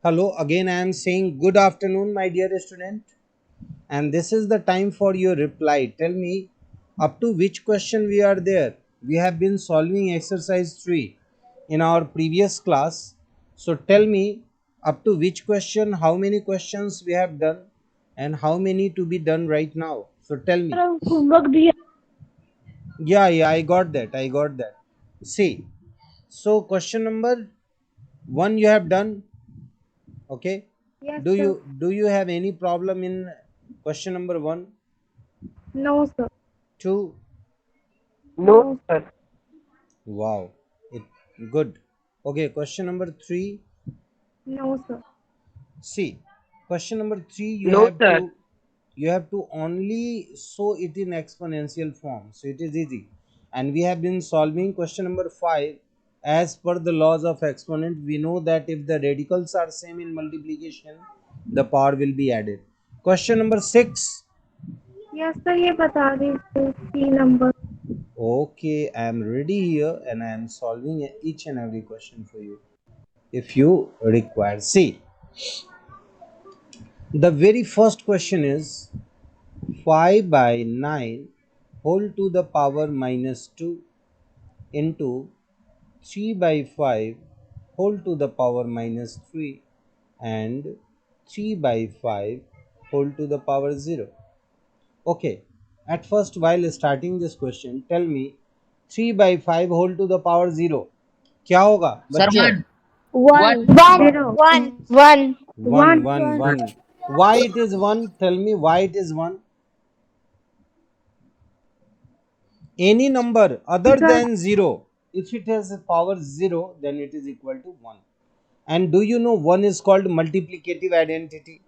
Hello, again I am saying good afternoon, my dear student, and this is the time for your reply. Tell me up to which question we are there. We have been solving exercise 3 in our previous class. So tell me up to which question, how many questions we have done, and how many to be done right now. So tell me. Homework दिया Yeah, I got that. I got that. See, so question number 1 you have done. Okay, Yes, do sir. you have any problem in question number 1, No, sir. 2? No, sir. Wow, it good. Okay, question number 3. No, sir. See, question number 3, No, sir. you have to only show it in exponential form, so it is easy. And we have been solving question number 5. As per the laws of exponent, we know that if the radicals are same in multiplication, the power will be added. Question number 6. Yes, sir. ये बता दीजिए C number. Okay, I am ready here and I am solving each and every question for you if you require. See, the very first question is 5 by 9 whole to the power minus 2 into 3 by 5 whole to the power minus 3 and 3 by 5 whole to the power 0. Okay, at first, while starting this question, tell me 3 by 5 whole to the power 0 क्या होगा Sir, बच्चों? one. One. Zero. One. 1 One. 1 One. 1. Why it is 1? Tell me why it is 1. Any number other Because than 0, if it has a power 0, then it is equal to 1. And do you know 1 is called multiplicative identity?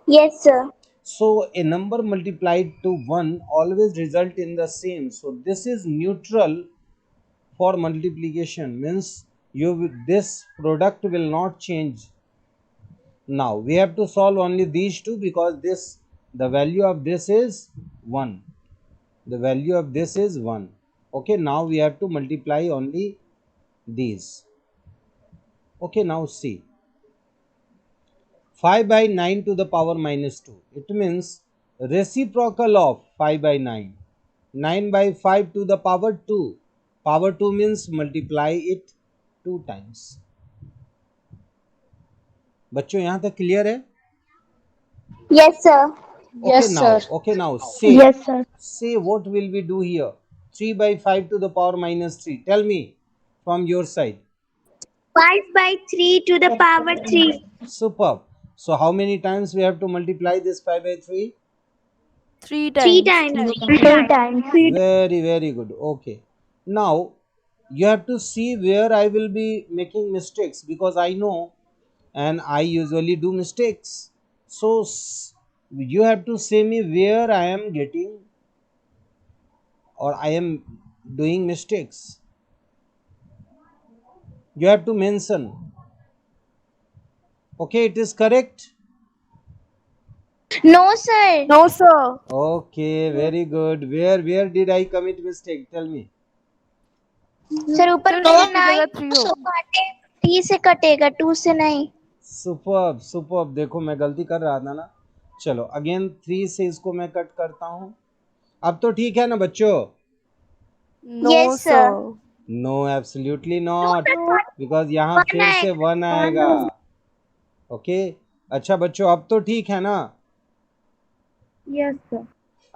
Yes, sir. So a number multiplied to 1 always result in the same. So this is neutral for multiplication, means this product will not change. Now we have to solve only these two because this the value of this is 1. The value of this is 1. Okay, now we have to multiply only these. Okay, now see, 5 by 9 to the power minus 2, it means reciprocal of 5 by 9. 9 by 5 to the power 2. Power 2 means multiply it 2 times. बच्चों यहाँ तक clear है? Yes, sir. Okay, Yes, sir. now say yes, sir. what will we do here? 3 by 5 to the power minus 3. Tell me from your side. 5 by 3 to the power 3. Superb. So how many times we have to multiply this 5 by 3? Three 3 times. times. Three times. Very good. Okay. Now you have to see where I will be making mistakes because I know and I usually do mistakes. So you have to say me where I am getting or I am doing mistakes. You have to mention. Okay, it is correct. No, sir. No, sir. Okay, very good. Where did I commit mistake? Tell me. Sir ऊपर Sir, में two है की जगह 9 three तो होगा. काटे 3 से कटेगा 2 से नहीं. सुपर्ब देखो मैं गलती कर रहा था ना. चलो अगेन 3 से इसको मैं कट करता हूँ. अब तो ठीक है ना बच्चों? No, Yes, sir. sir. No absolutely No, not, sir. Because यहाँ One फिर से आएगा. 1 आएगा. ओके, अच्छा बच्चों अब तो ठीक है ना? Yes, sir.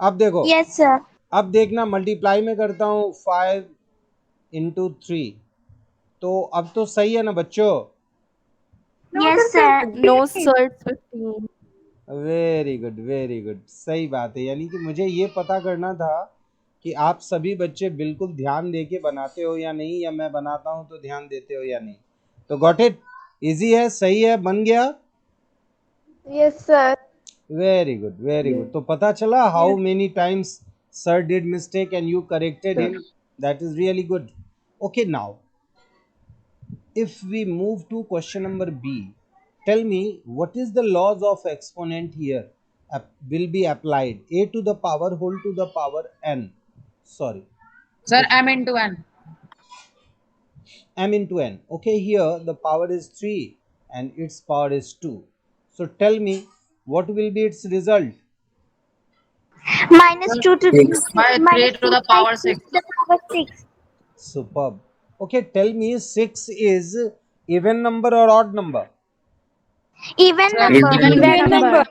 अब देखो, Yes, sir. अब देखना मल्टीप्लाई में करता हूँ 5 इंटू 3, तो अब तो सही है ना बच्चों? No, Yes, sir. sir. No, 15. sir. It's 15. Very good. सही बात है, यानी कि मुझे ये पता करना था कि आप सभी बच्चे बिल्कुल ध्यान दे के बनाते हो या नहीं, या मैं बनाता हूं तो ध्यान देते हो या नहीं. तो गॉट इट. इजी है, सही है, बन गया. Yes, sir. Very good. तो पता चला how many times sir did mistake and you corrected him. That is really good. Okay, now if we move to question number B, tell me what is the laws of exponent here will be applied. A to the power whole to the power n. Sorry. Sir, Okay. M into N. M into n. Okay, here the power is 3. and its power is 2. So tell me what will be its result? Minus 2 to Six. By 3 minus to 2 the by power 3 6. to the power 6. Superb. Okay, tell me 6 is even number or odd number? Even Sir, number. even number.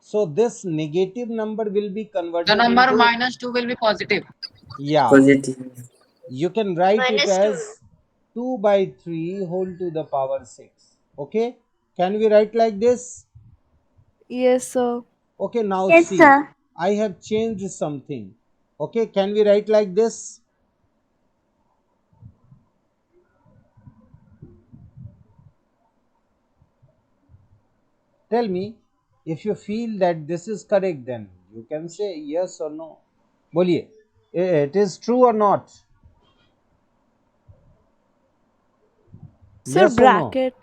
So this negative number will be The converted number into, minus 2 will be positive. yeah, Positive. you can write it Minus 2. as 2 by 3 whole to the power 6. Okay, can we write like this? Yes, sir. Okay, now Yes, see, sir. I have changed something. Okay, can we write like this? Tell me if you feel that this is correct, then you can say yes or no. बोलिए, it is true or not? Sir, Yes or no? bracket.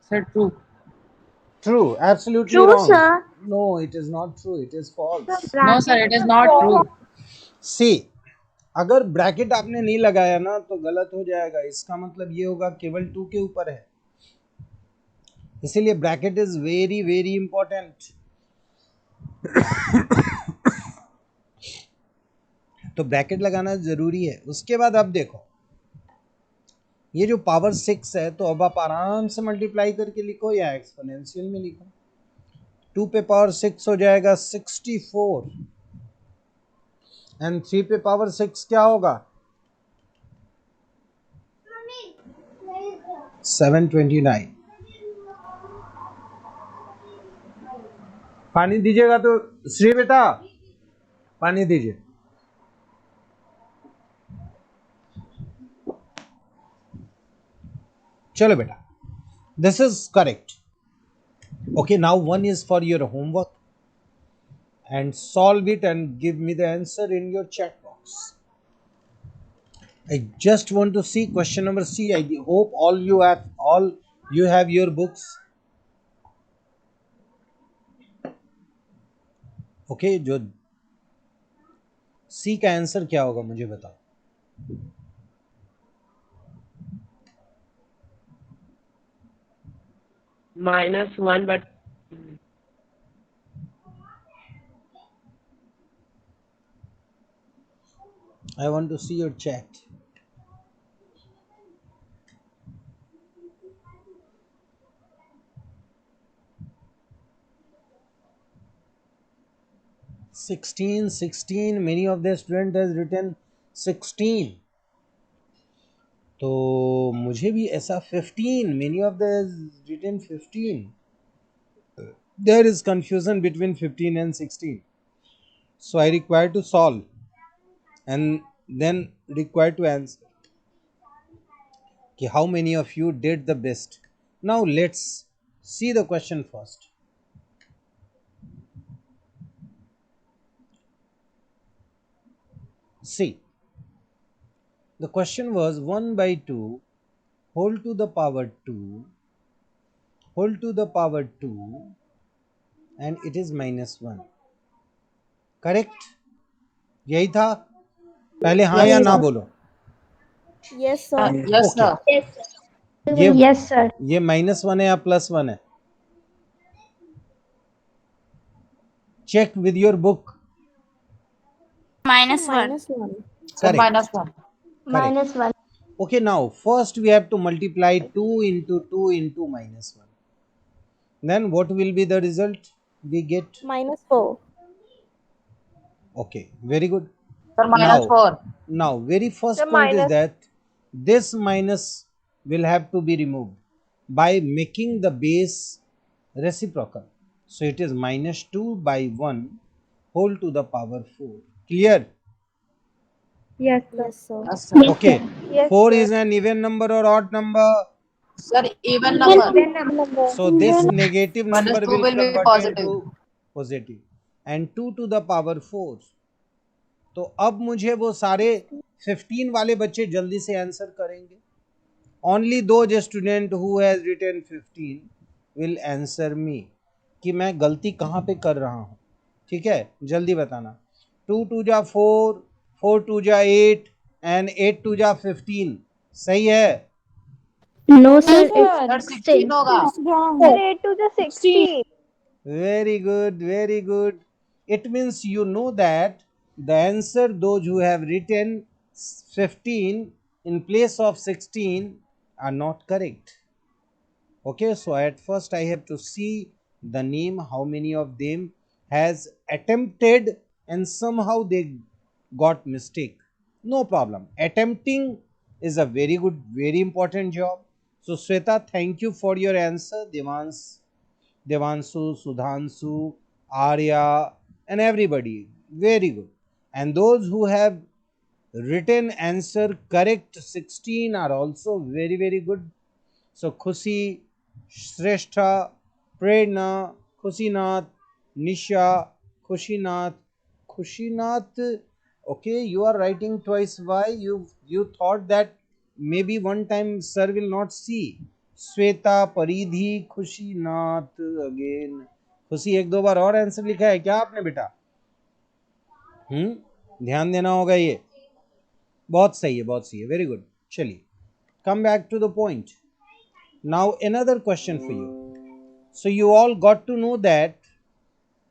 Sir, true. True, absolutely True, wrong. sir. No, it is not true, it is The false. No, sir, bracket it is is a not false. true. See, अगर bracket आपने नहीं लगाया ना तो गलत हो जाएगा, इसका मतलब ये होगा केवल 2 के ऊपर है, इसीलिए bracket is very very important. तो ब्रैकेट लगाना जरूरी है. उसके बाद अब देखो, ये जो पावर 6 है, तो अब आप आराम से मल्टीप्लाई करके लिखो या एक्सपोनेंशियल में लिखो. 2 पे पावर 6 हो जाएगा 64 एंड 3 पे पावर 6 क्या होगा? 729. पानी दीजिएगा तो श्री बेटा, पानी दीजिए. चलो बेटा, this is correct. Okay, now one is for your homework, and solve it and give me the answer in your chat box. I just want to see question number C. I hope all you have your books. Okay, जो C का answer क्या होगा मुझे बताओ. -1, but I want to see your chat. Sixteen. Many of the student has written 16. तो मुझे भी ऐसा 15. Many of the has written 15. There is confusion between 15 and 16. So I require to solve and then require to answer. Okay, how many of you did the best? Now let's see the question first. See, the question was 1 by 2 whole to the power 2 whole to the power 2 and it is -1. Correct? यही था. पहले हाँ या ना बोलो. Yes, sir. Yes, Okay. sir. ये Yes, sir. ये -1 है या +1 है? Check with your book. Minus 1. -1. Sir, Correct. -1. Correct. -1. Okay, now first we have to multiply 2 into 2 into -1. Then what will be the result we get? -4. Okay, very good. Sir, Now, -4. now very first The point is minus- that this minus will have to be removed by making the base reciprocal. So it is -2 by 1 whole to the power 4. Clear? Yes, sir. Yes, sir. Yes, sir. Okay. Yes, 4 sir. is an even number or odd number? Sir, even number. Even number. So this negative number -2 will will be convert positive. into positive and 2 to the power 4. तो अब मुझे वो सारे 15 वाले बच्चे जल्दी से answer करेंगे. Only those student who has written 15 will answer me कि मैं गलती कहाँ पे कर रहा हूँ. ठीक है, जल्दी बताना. 2 2 जा 4, 4 2 जा 8 एंड 8 2 जा 15. सही है? No, sir. सर It's 16 होगा. Sir, 8 to the 16. Very good, very good. It means you know that the answer, those who have written 15 in place of 16 are not correct. Okay, so at first I have to see the name, how many of them has attempted and somehow they got mistake. No problem. Attempting is a very good, very important job. So Sweta, thank you for your answer. Devanshu, Sudhanshu, Arya, and everybody. Very good. And those who have written answer correct 16 are also very, very good. So Khushi, Shrestha, Prerna, Khushinath, Nisha, Khushinath. Okay, you are writing twice. Why? You thought that maybe one time sir will not see. Sweta, Paridhi, Khushinath again. खुशी एक दो बार और answer लिखा है क्या आपने बेटा? ध्यान देना होगा ये. बहुत सही है, बहुत सही है. Very good. चलिए, come back to the point. Now another question for you. So you all got to know that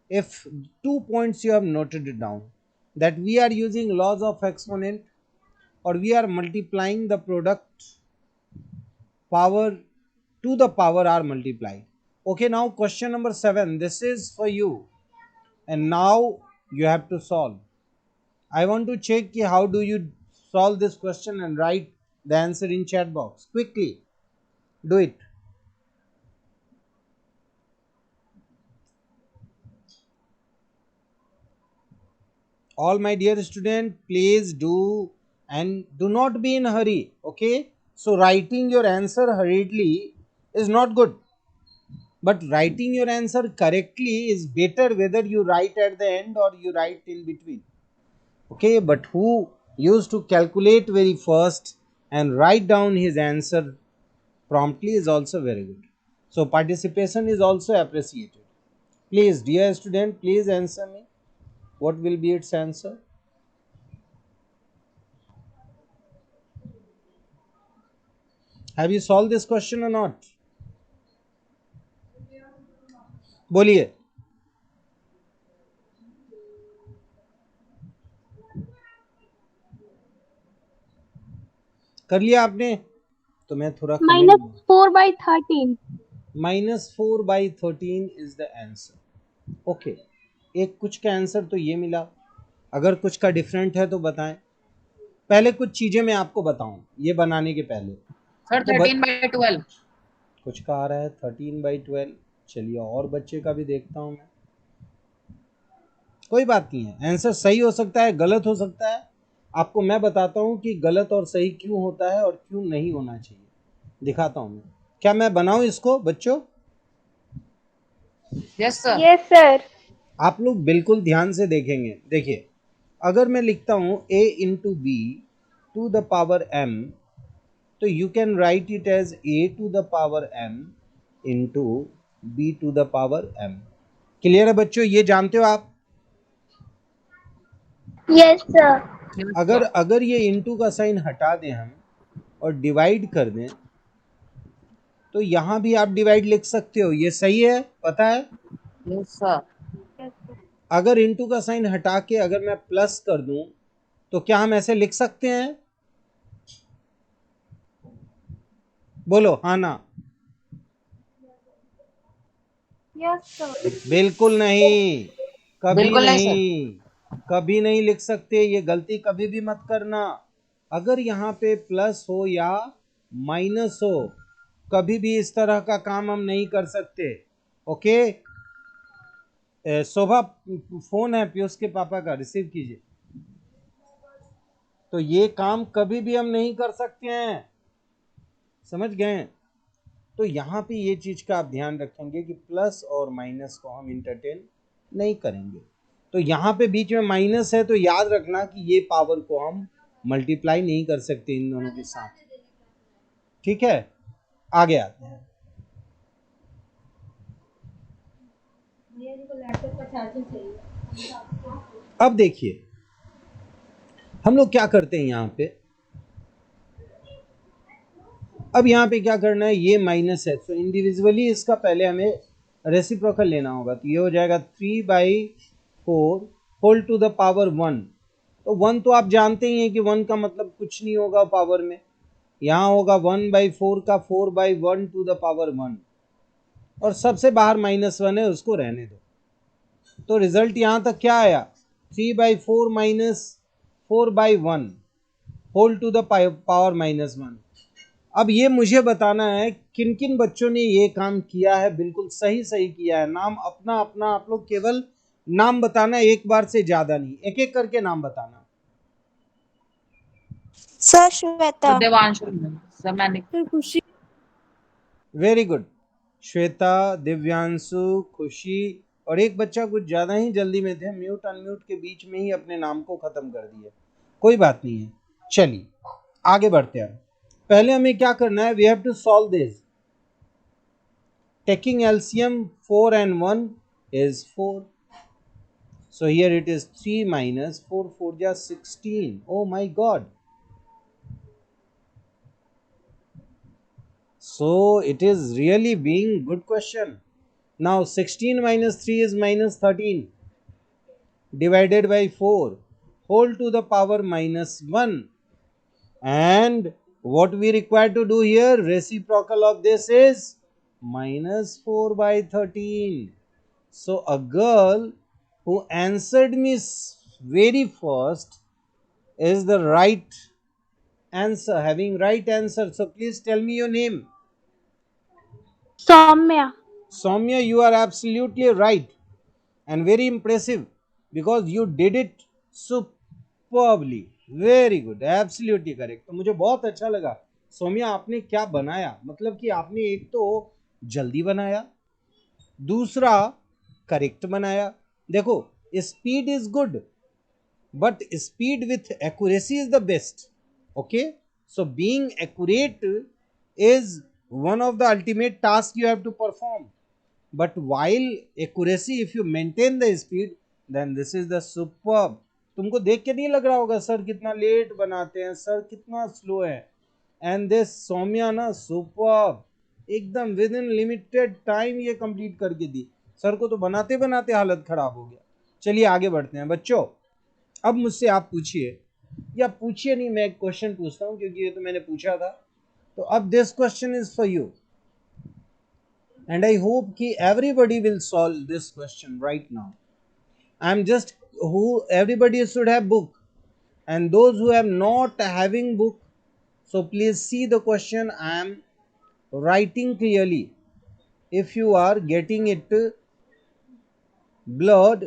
if 2 points you have noted it down, that we are using laws of exponent or we are multiplying the product power to the power are multiplied. Okay, now question number 7. This is for you. And now you have to solve. I want to check how do you solve this question and write the answer in chat box. Quickly. Do it. All my dear student, please do and do not be in a hurry. Okay, so writing your answer hurriedly is not good, but writing your answer correctly is better, whether you write at the end or you write in between. Okay, but who used to calculate very first and write down his answer promptly is also very good. So participation is also appreciated. Please, dear student, please answer me. What will be its answer? Have you solved this question or not? बोलिए. कर लिया आपने? तो मैं थोड़ा -4/13. -4/13 is the answer. Okay. एक कुछ का आंसर तो ये मिला. अगर कुछ का डिफरेंट है तो बताएं. पहले कुछ चीजें मैं आपको बताऊं ये बनाने के पहले. सर 13/12. कुछ का आ रहा है 13/12. चलिए और बच्चे का भी देखता हूं मैं. कोई बात नहीं है, आंसर सही हो सकता है, गलत हो सकता है. आपको मैं बताता हूं कि गलत और सही क्यों होता है और क्यों नहीं होना चाहिए. दिखाता हूं मैं. क्या मैं बनाऊं इसको बच्चों? Yes sir. Yes, sir. आप लोग बिल्कुल ध्यान से देखेंगे. देखिए, अगर मैं लिखता हूं a into B to the power m, तो you can write it as a to the power m into b to the power m. Clear है बच्चों? ये जानते हो आप? Yes, sir. अगर ये इंटू का साइन हटा दें हम और डिवाइड कर दें, तो यहां भी आप डिवाइड लिख सकते हो. ये सही है, पता है? Yes sir. अगर इंटू का साइन हटा के अगर मैं प्लस कर दूं, तो क्या हम ऐसे लिख सकते हैं? बोलो हाँ ना. Yes, sir. बिल्कुल नहीं, कभी बिल्कुल नहीं, नहीं, कभी नहीं लिख सकते. ये गलती कभी भी मत करना. अगर यहाँ पे प्लस हो या माइनस हो, कभी भी इस तरह का काम हम नहीं कर सकते. ओके, शोभा फोन है पीयूष के पापा का, रिसीव कीजिए. तो ये काम कभी भी हम नहीं कर सकते हैं, समझ गए? तो यहाँ पे ये चीज का आप ध्यान रखेंगे कि प्लस और माइनस को हम इंटरटेन नहीं करेंगे. तो यहाँ पे बीच में माइनस है, तो याद रखना कि ये पावर को हम मल्टीप्लाई नहीं कर सकते इन दोनों के साथ. ठीक है, आगे आते हैं. अब देखिए हम लोग क्या करते हैं. यहाँ पे अब यहाँ पे क्या करना है, ये माइनस है, तो इंडिविजुअली इसका पहले हमें रेसिप्रोकल लेना होगा। तो ये हो जाएगा 3/4 होल टू द पावर 1। तो 1 तो आप जानते ही हैं कि 1 का मतलब कुछ नहीं होगा पावर में, यहाँ होगा 1/4 का 4/1 टू द पावर 1, और सबसे बाहर -1 है, उसको रहने दो। तो रिजल्ट यहाँ तक क्या आया, 3/4 minus 4/1 whole to the power -1। अब ये मुझे बताना है किन किन बच्चों ने ये काम किया है, बिल्कुल सही सही किया है। नाम अपना अपना आप लोग केवल नाम बताना, एक बार से ज्यादा नहीं, एक एक करके नाम बताना। सर श्वेता। देवांशु सर, मैंने खुशी। वेरी गुड, श्वेता, दिव्यांशु, खुशी, और एक बच्चा कुछ ज्यादा ही जल्दी में थे, म्यूट अनम्यूट के बीच में ही अपने नाम को खत्म कर दिया। कोई बात नहीं है, चलिए आगे बढ़ते हैं। पहले हमें क्या करना है, we have to solve this. Taking LCM 4 and 1 is 4. So here it is 3 minus 4 4 ja 16. Oh my god. So it is really being good question. Now 16 minus 3 is minus 13 divided by 4 whole to the power -1. And what we require to do here, reciprocal of this is -4/13. So a girl who answered me very first is the right answer, having right answer. So please tell me your name. Soumya. Soumya, you are absolutely right and very impressive because you did it superbly. Very good, absolutely correct. तो मुझे बहुत अच्छा लगा सौम्या, आपने क्या बनाया, मतलब कि आपने एक तो जल्दी बनाया, दूसरा करेक्ट बनाया। देखो, speed is good but speed with accuracy is the best. Okay, so being accurate is one of the ultimate tasks you have to perform, but while accuracy, if you maintain the speed, then this is the superb. तुमको देख के नहीं लग रहा होगा sir कितना late बनाते हैं, सर कितना स्लो है, एंड दिस सौम्या ना सुपर्ब, एकदम विद इन लिमिटेड टाइम ये कंप्लीट करके दी। सर को तो बनाते बनाते हालत खराब हो गया। चलिए आगे बढ़ते हैं बच्चों। अब मुझसे आप पूछिए, या पूछिए नहीं, मैं एक क्वेश्चन पूछता हूँ क्योंकि ये तो मैंने पूछा था। तो अब this question is for you and I hope ki everybody will solve this question right now. I'm just who everybody should have book, and those who have not having book, so please see the question I am writing clearly. If you are getting it blurred,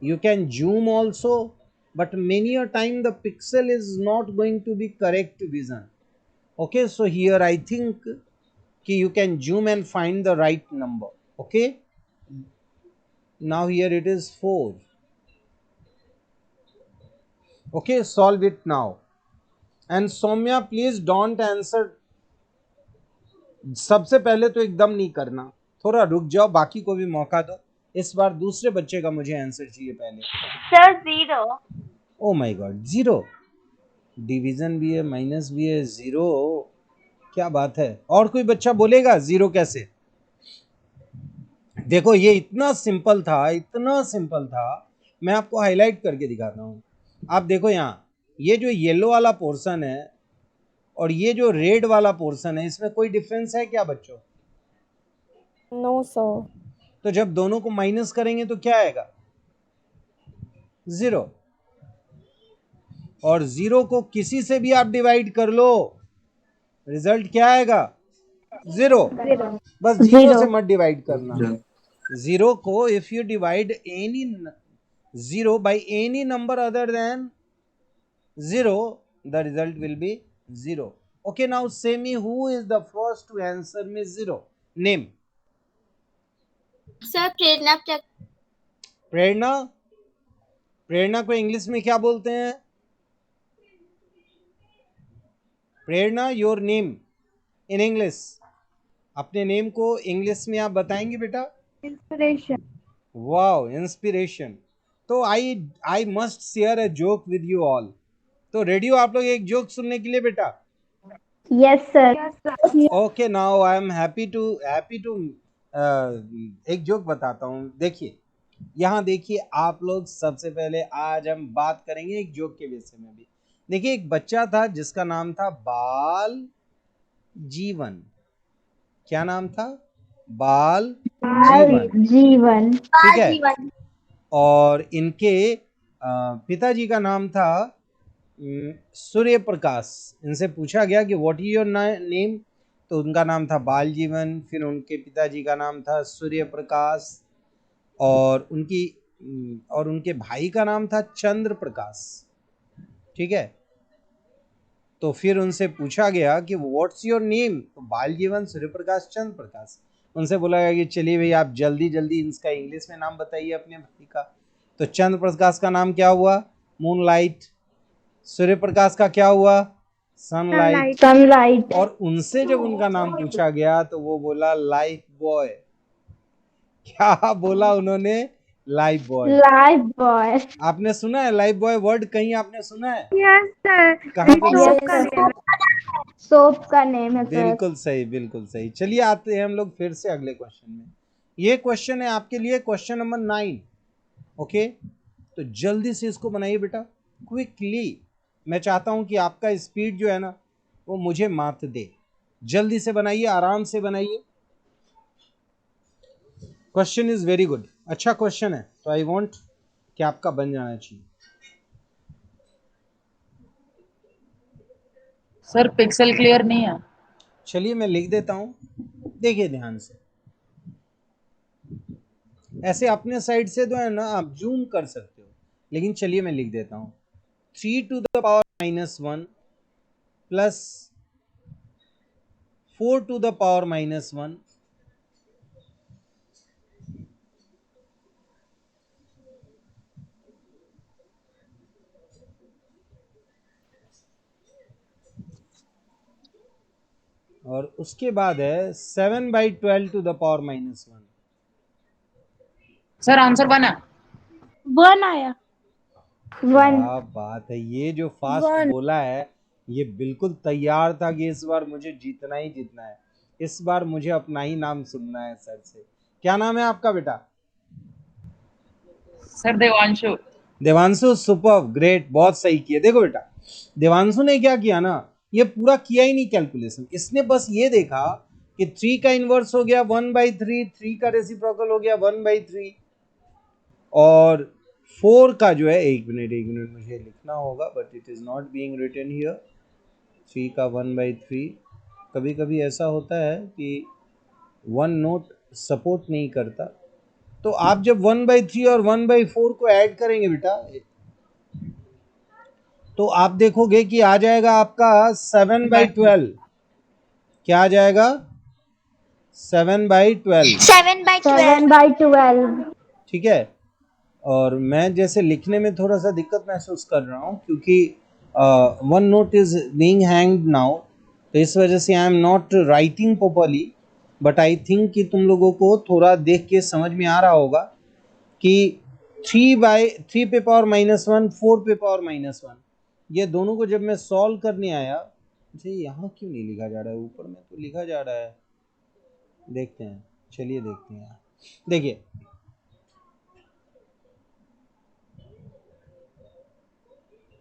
you can zoom also, but many a time the pixel is not going to be correct vision. Okay, so here I think you can zoom and find the right number. Okay, now here it is 4. Okay, solve it now. And Soumya, please don't answer सबसे पहले तो एकदम नहीं करना, थोड़ा रुक जाओ, बाकी को भी मौका दो। इस बार दूसरे बच्चे का मुझे आंसर चाहिए पहले। Sir 0। Oh my God, 0, division भी है, माइनस भी है, 0, क्या बात है। और कोई बच्चा बोलेगा 0 कैसे? देखो ये इतना सिंपल था, इतना सिंपल था, मैं आपको हाईलाइट करके दिखाता हूँ। आप देखो यहाँ, ये जो येलो वाला पोर्शन है और ये जो रेड वाला पोर्शन है, इसमें कोई डिफरेंस है क्या बच्चों? No sir. तो जब दोनों को माइनस करेंगे तो क्या आएगा? 0। और 0 को किसी से भी आप डिवाइड कर लो, रिजल्ट क्या आएगा? 0। बस 0 से मत डिवाइड करना। 0 को if you divide any 0 by any number other than 0, the result will be 0. Okay, now say me who is the first to answer me 0. Name. Sir Prerna. Prerna. Prerna को इंग्लिश में क्या बोलते हैं? Prerna, your name in English, अपने name को English में आप बताएंगे बेटा? इंस्पिरेशन। Wow, inspiration. तो I must share a joke with you all. तो रेडी हो आप लोग एक जोक सुनने के लिए बेटा? Yes, sir. Okay, now I am happy to एक जोक बताता हूँ। देखिए, यहाँ देखिए आप लोग, सबसे पहले आज हम बात करेंगे एक जोक के विषय में भी। देखिए, एक बच्चा था जिसका नाम था बाल जीवन। क्या नाम था? बाल जीवन। जीवन। ठीक है। और इनके पिताजी का नाम था सूर्य प्रकाश। इनसे पूछा गया कि व्हाट इज योर नेम, तो उनका नाम था बाल जीवन। फिर उनके पिताजी का नाम था सूर्य प्रकाश, और उनके भाई का नाम था चंद्र प्रकाश। ठीक है। तो फिर उनसे पूछा गया कि व्हाट्स योर नेम, तो बाल जीवन, सूर्य प्रकाश, चंद्र प्रकाश। उनसे बोला गया कि चलिए भाई, आप जल्दी जल्दी इसका इंग्लिश में नाम बताइए अपने भाई का। तो चंद्र प्रकाश का नाम क्या हुआ? मूनलाइट। सूर्य प्रकाश का क्या हुआ? सनलाइट। सनलाइट। और उनसे जब उनका नाम पूछा गया तो वो बोला लाइफ बॉय। क्या बोला उन्होंने? Life boy. Life boy. आपने सुना है लाइफ बॉय वर्ड? कहीं आपने सुना है? Yes sir. कहाँ पे सोप सुना? का नेम है। सोप का नेम है सर। बिल्कुल सही, बिल्कुल सही। चलिए आते हैं हम लोग फिर से अगले क्वेश्चन में। ये क्वेश्चन है आपके लिए, क्वेश्चन नंबर 9। ओके, तो जल्दी से इसको बनाइए बेटा, क्विकली। मैं चाहता हूं कि आपका स्पीड जो है ना, वो मुझे मात दे। जल्दी से बनाइए, आराम से बनाइए। क्वेश्चन इज वेरी गुड, अच्छा क्वेश्चन है, तो आई वांट कि आपका बन जाना चाहिए। सर पिक्सल क्लियर नहीं है। चलिए मैं लिख देता हूं, देखिए ध्यान से। ऐसे अपने साइड से तो है ना, आप जूम कर सकते हो, लेकिन चलिए मैं लिख देता हूं। 3 to the power minus 1 plus 4 to the power minus 1 और उसके बाद है 7/12 to the power minus 1। Sir answer बना। 1 आया। क्या बात है, ये जो फास्ट बोला है, ये बिल्कुल तैयार था कि इस बार मुझे जीतना ही जीतना है। इस बार मुझे अपना ही नाम सुनना है सर से। क्या नाम है आपका बेटा? Sir Devanshu. Devanshu, super, great, बहुत सही किया। देखो बेटा, देवांशु ने क्या किया ना, ये पूरा किया ही नहीं कैलकुलेशन। इसने बस ये देखा कि 3 का इनवर्स हो गया 1/3, 3 का रेसिप्रोकल हो गया 1/3, और 4 का जो है, एक मिनट मुझे लिखना होगा, but it is not being written here. 3 का 1/3, कभी कभी ऐसा होता है कि वन नोट सपोर्ट नहीं करता। तो आप जब 1/3 और 1/4 को ऐड करेंगे बेटा, तो आप देखोगे कि आ जाएगा आपका 7/12। क्या आ जाएगा? 7/12। 7/12। ठीक है। और मैं जैसे लिखने में थोड़ा सा दिक्कत महसूस कर रहा हूँ, क्योंकि one note is being hanged now, तो इस वजह से I am not writing properly. But I think कि तुम लोगों को थोड़ा देख के समझ में आ रहा होगा कि 3/3 पे पावर -1, 4 पे पावर -1, ये दोनों को जब मैं सॉल्व करने आया, मुझे यहाँ क्यों नहीं लिखा जा रहा है? ऊपर में तो लिखा जा रहा है। देखते हैं, चलिए देखते हैं। देखिए,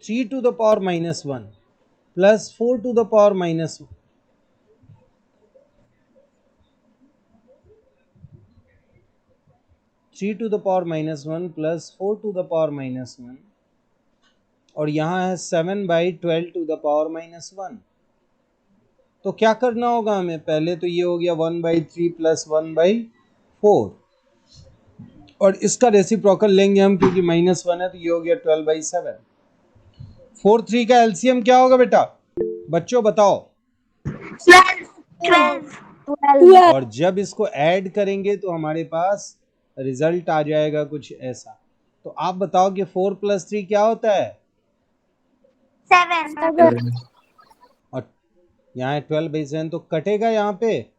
three to the power -1 plus 4 to the power -1, 3 to the power -1 plus 4 to the power -1, और यहाँ है 7/12 to the power -1। तो क्या करना होगा हमें? पहले तो ये हो गया 1/3 प्लस 1/4, और इसका रेसिप्रोकल लेंगे हम, क्योंकि -1 है, तो ये हो गया 12/7। 4 3 का एलसीएम क्या होगा बेटा? बच्चों बताओ। 12। और जब इसको ऐड करेंगे तो हमारे पास रिजल्ट आ जाएगा कुछ ऐसा। तो आप बताओ कि 4 + 3 क्या होता है? 7। और यहाँ है 12/7, तो कटेगा, यहाँ पे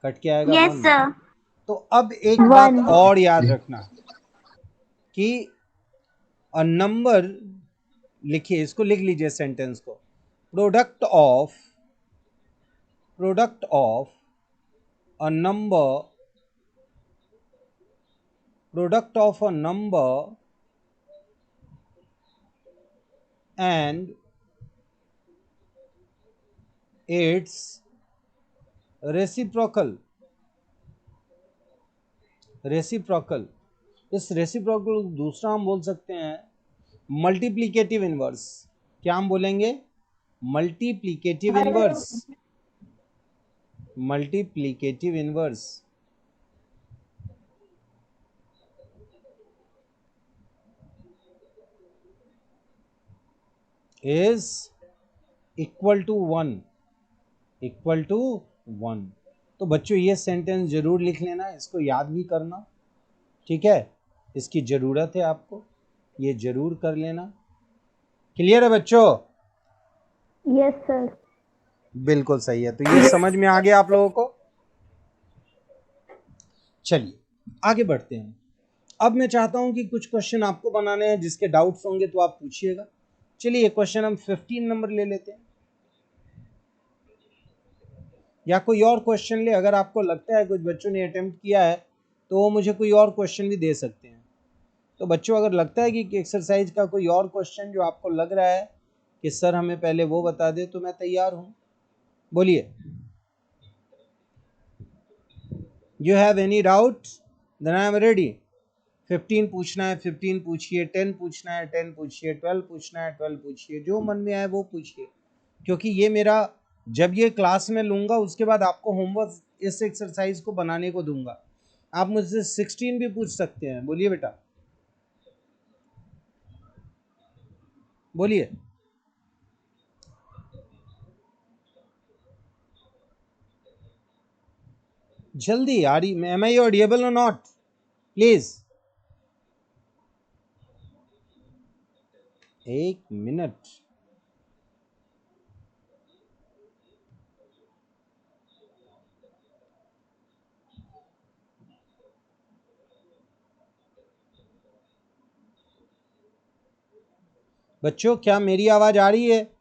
कट के आएगा Yes 1। sir. तो अब एक बात और याद रखना कि अ नंबर, लिखिए, इसको लिख लीजिए सेंटेंस को। Product of product of a number and its reciprocal. इस रेसिप्रोकल दूसरा हम बोल सकते हैं मल्टीप्लिकेटिव इनवर्स. क्या हम बोलेंगे? Multiplicative inverse is equal to 1. तो बच्चों ये सेंटेंस जरूर लिख लेना, इसको याद भी करना, ठीक है? इसकी जरूरत है आपको, ये जरूर कर लेना. क्लियर है बच्चों? Yes, sir. बिल्कुल सही है. तो ये समझ में आ गया आप लोगों को? चलिए आगे बढ़ते हैं. अब मैं चाहता हूं कि कुछ क्वेश्चन आपको बनाने हैं, जिसके डाउट्स होंगे तो आप पूछिएगा. चलिए क्वेश्चन हम 15 नंबर ले लेते हैं, या कोई और क्वेश्चन ले. अगर आपको लगता है कुछ बच्चों ने अटेम्प्ट किया है तो वो मुझे कोई और क्वेश्चन भी दे सकते हैं. तो बच्चों अगर लगता है कि एक्सरसाइज का कोई और क्वेश्चन जो आपको लग रहा है कि सर हमें पहले वो बता दे, तो मैं तैयार हूं. बोलिए. You have any doubt? Then I am ready. 15 पूछना है 15 पूछिए, 10 पूछना है 10 पूछिए, 12 पूछना है 12 पूछिए, जो मन में आए वो पूछिए. क्योंकि ये मेरा, जब ये क्लास में लूँगा उसके बाद आपको होमवर्क इस एक्सरसाइज को बनाने को दूंगा. आप मुझसे 16 भी पूछ सकते हैं. बोलिए बेटा, बोलिए. जल्दी. एम आई ऑडिएबल और नॉट? प्लीज. 1 मिनट. बच्चों क्या मेरी आवाज आ रही है?